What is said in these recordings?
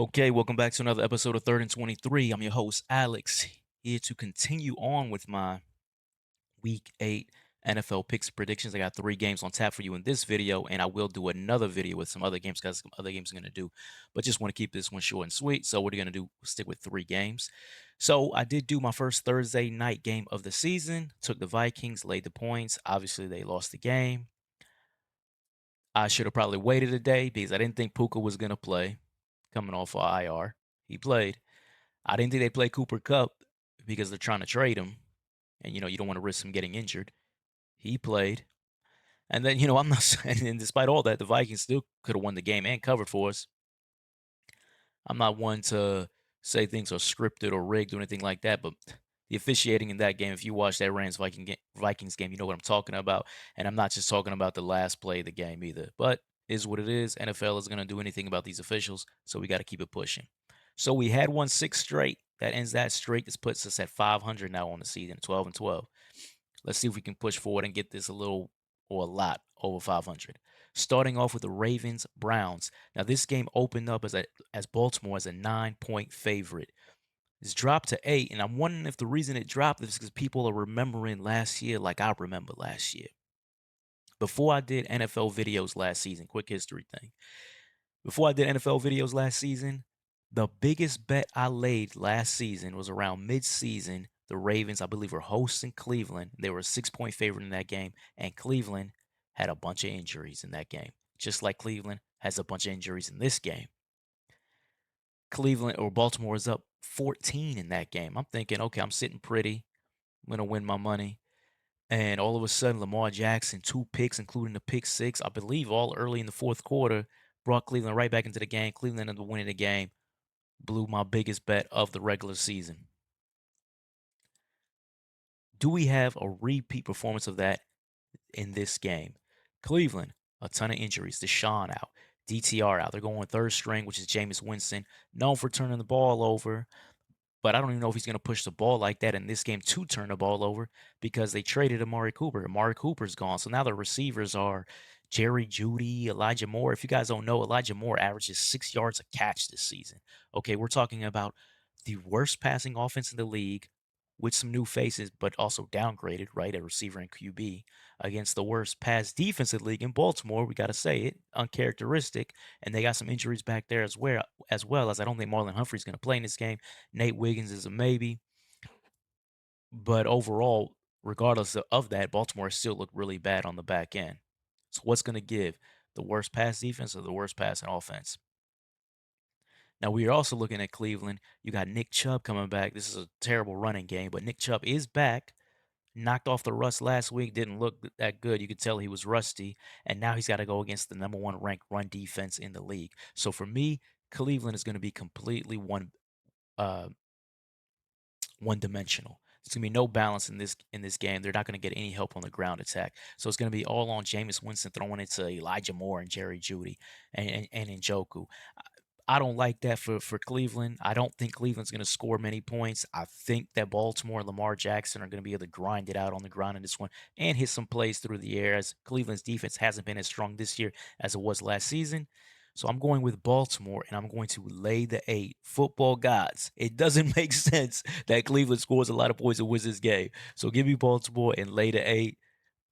Okay, welcome back to another episode of Third and 23. I'm your host, Alex, here to continue on with my Week 8 NFL picks predictions. I got three games on tap for you in this video, and I will do another video with some other games because some other games I'm going to do. But just want to keep this one short and sweet. So, what are going to do? Stick with three games. So, I did do my first Thursday night game of the season. Took the Vikings, laid the points. Obviously, they lost the game. I should have probably waited a day because I didn't think Puka was going to play coming off of IR. He played. I didn't think they'd play Cooper Cup because they're trying to trade him, and you don't want to risk him getting injured. He played, and then I'm not saying, and despite all that, the Vikings still could have won the game and covered for us. I'm not one to say things are scripted or rigged or anything like that, but the officiating in that game, if you watch that Vikings game, you know what I'm talking about. And I'm not just talking about the last play of the game either. But is what it is. NFL is going to do anything about these officials, so we got to keep it pushing. So we had won six straight. That ends that streak. This puts us at 500 now on the season, 12 and 12. Let's see if we can push forward and get this a little or a lot over 500. Starting off with the Ravens Browns. Now this game opened up as Baltimore as a 9-point favorite. It's dropped to 8, and I'm wondering if the reason it dropped is because people are remembering last year like I remember last year. Before I did NFL videos last season, quick history thing. Before I did NFL videos last season, the biggest bet I laid last season was around mid-season. The Ravens, I believe, were hosting Cleveland. They were a 6-point favorite in that game, and Cleveland had a bunch of injuries in that game, just like Cleveland has a bunch of injuries in this game. Cleveland or Baltimore is up 14 in that game. I'm thinking, okay, I'm sitting pretty. I'm gonna win my money. And all of a sudden, Lamar Jackson, two picks, including the pick six, I believe, all early in the fourth quarter, brought Cleveland right back into the game. Cleveland ended up winning the game, blew my biggest bet of the regular season. Do we have a repeat performance of that in this game? Cleveland, a ton of injuries. Deshaun out, DTR out. They're going third string, which is Jameis Winston, known for turning the ball over. But I don't even know if he's going to push the ball like that in this game to turn the ball over because they traded Amari Cooper. Amari Cooper's gone. So now the receivers are Jerry Judy, Elijah Moore. If you guys don't know, Elijah Moore averages 6 yards a catch this season. Okay, we're talking about the worst passing offense in the league with some new faces, but also downgraded, right, at receiver and QB against the worst pass defensive league in Baltimore. We got to say it, uncharacteristic, and they got some injuries back there as I don't think Marlon Humphrey's going to play in this game. Nate Wiggins is a maybe, but overall, regardless of that, Baltimore still looked really bad on the back end. So what's going to give the worst pass defense or the worst passing offense? Now we are also looking at Cleveland. You got Nick Chubb coming back. This is a terrible running game, but Nick Chubb is back. Knocked off the rust last week, didn't look that good. You could tell he was rusty, and now he's got to go against the number one ranked run defense in the league. So for me, Cleveland is going to be completely uh, one dimensional. There's gonna be no balance in this game. They're not gonna get any help on the ground attack. So it's gonna be all on Jameis Winston throwing it to Elijah Moore and Jerry Judy and Njoku. I don't like that for Cleveland. I don't think Cleveland's going to score many points. I think that Baltimore and Lamar Jackson are going to be able to grind it out on the ground in this one and hit some plays through the air as Cleveland's defense hasn't been as strong this year as it was last season. So I'm going with Baltimore and I'm going to lay the 8. Football gods. It doesn't make sense that Cleveland scores a lot of points and wins this game. So give me Baltimore and lay the 8.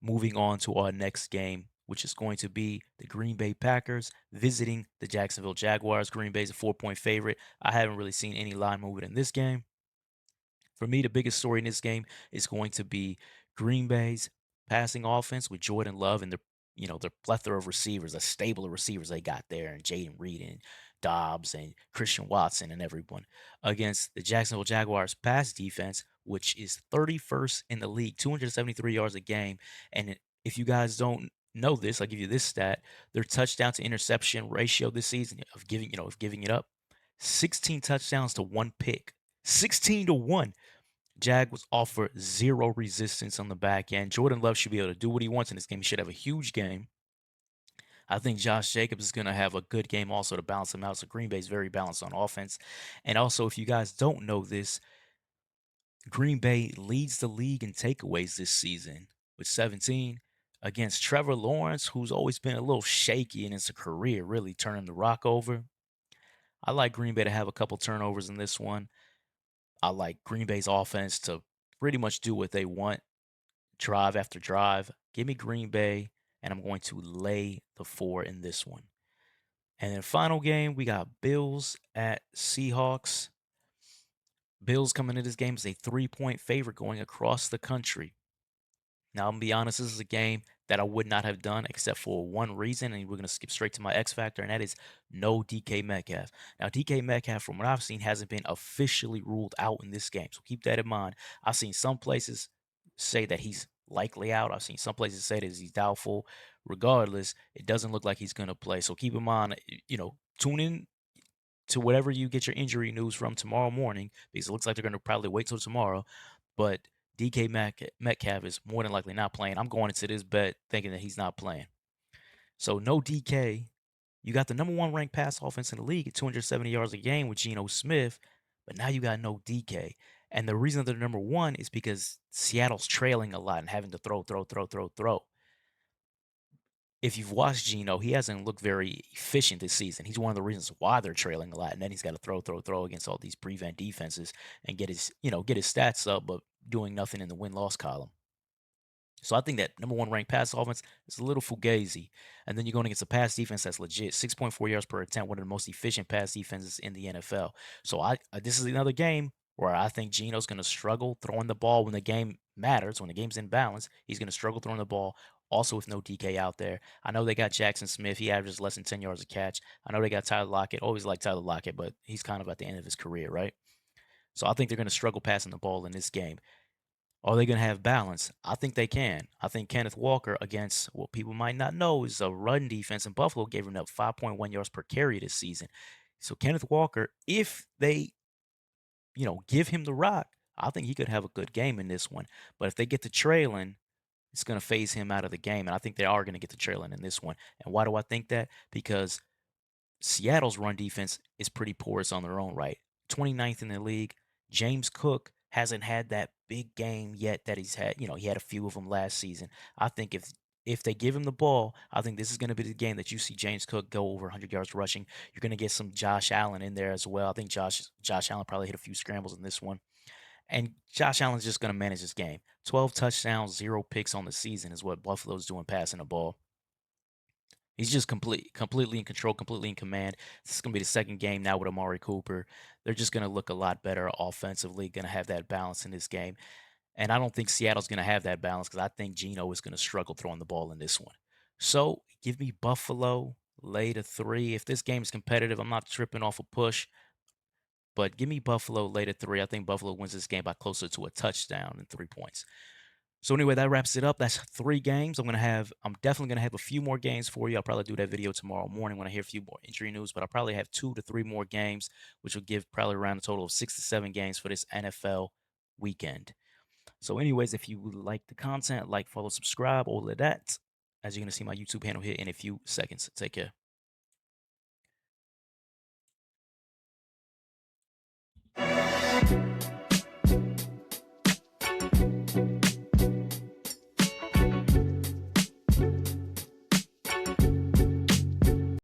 Moving on to our next game, which is going to be the Green Bay Packers visiting the Jacksonville Jaguars. Green Bay's a 4-point favorite. I haven't really seen any line movement in this game. For me, the biggest story in this game is going to be Green Bay's passing offense with Jordan Love and their plethora of receivers, a stable of receivers they got there, and Jaden Reed and Dobbs and Christian Watson and everyone against the Jacksonville Jaguars pass defense, which is 31st in the league, 273 yards a game. And if you guys don't know this, I'll give you this stat: their touchdown to interception ratio this season of giving it up, 16 touchdowns to one pick. 16-1. Jaguars offer zero resistance on the back end. Jordan Love should be able to do what he wants in this game. He should have a huge game. I think Josh Jacobs is going to have a good game also to balance him out. So Green Bay is very balanced on offense. And also, if you guys don't know this, Green Bay leads the league in takeaways this season with 17 against Trevor Lawrence, who's always been a little shaky in his career, really turning the rock over. I like Green Bay to have a couple turnovers in this one. I like Green Bay's offense to pretty much do what they want, drive after drive. Give me Green Bay, and I'm going to lay the 4 in this one. And then final game, we got Bills at Seahawks. Bills coming into this game as a 3-point favorite going across the country. Now, I'm gonna be honest, this is a game that I would not have done except for one reason, and we're gonna skip straight to my X factor, and that is no DK Metcalf. Now, DK Metcalf, from what I've seen, hasn't been officially ruled out in this game, so keep that in mind. I've seen some places say that he's likely out. I've seen some places say that he's doubtful. Regardless, it doesn't look like he's gonna play. So keep in mind, tune in to whatever you get your injury news from tomorrow morning, because it looks like they're gonna probably wait till tomorrow. But Metcalf is more than likely not playing. I'm going into this bet thinking that he's not playing. So no DK. You got the number one ranked pass offense in the league at 270 yards a game with Geno Smith, but now you got no DK. And the reason they're number one is because Seattle's trailing a lot and having to throw. If you've watched Geno, he hasn't looked very efficient this season. He's one of the reasons why they're trailing a lot. And then he's got to throw against all these prevent defenses and get his stats up, but doing nothing in the win-loss column. So I think that number one ranked pass offense is a little fugazi. And then you're going against a pass defense that's legit, 6.4 yards per attempt, one of the most efficient pass defenses in the NFL. So this is another game where I think Geno's going to struggle throwing the ball when the game matters, when the game's in balance. He's going to struggle throwing the ball. Also, with no DK out there, I know they got Jackson Smith. He averages less than 10 yards a catch. I know they got Tyler Lockett. Always like Tyler Lockett, but he's kind of at the end of his career, right? So I think they're going to struggle passing the ball in this game. Are they going to have balance? I think they can. I think Kenneth Walker against what people might not know is a run defense, and Buffalo gave him up 5.1 yards per carry this season. So Kenneth Walker, if they, give him the rock, I think he could have a good game in this one. But if they get to trailing, it's going to phase him out of the game, and I think they are going to get to trailing in this one. And why do I think that? Because Seattle's run defense is pretty porous on their own right. 29th in the league. James Cook hasn't had that big game yet that he's had. He had a few of them last season. I think if they give him the ball, I think this is going to be the game that you see James Cook go over 100 yards rushing. You're going to get some Josh Allen in there as well. I think Josh Allen probably hit a few scrambles in this one. And Josh Allen's just going to manage this game. 12 touchdowns, 0 picks on the season is what Buffalo's doing passing the ball. He's just completely in control, completely in command. This is gonna be the second game now with Amari Cooper. They're just gonna look a lot better offensively, gonna have that balance in this game. And I don't think Seattle's gonna have that balance because I think Geno is gonna struggle throwing the ball in this one. So give me Buffalo, lay to 3. If this game is competitive, I'm not tripping off a push, but give me Buffalo, lay to 3. I think Buffalo wins this game by closer to a touchdown than 3 points. So anyway, that wraps it up. That's 3 games. I'm definitely gonna have a few more games for you. I'll probably do that video tomorrow morning when I hear a few more injury news, but I'll probably have 2 to 3 more games, which will give probably around a total of 6 to 7 games for this NFL weekend. So anyways, if you would like the content, like, follow, subscribe, all of that, as you're gonna see my YouTube handle here in a few seconds. Take care.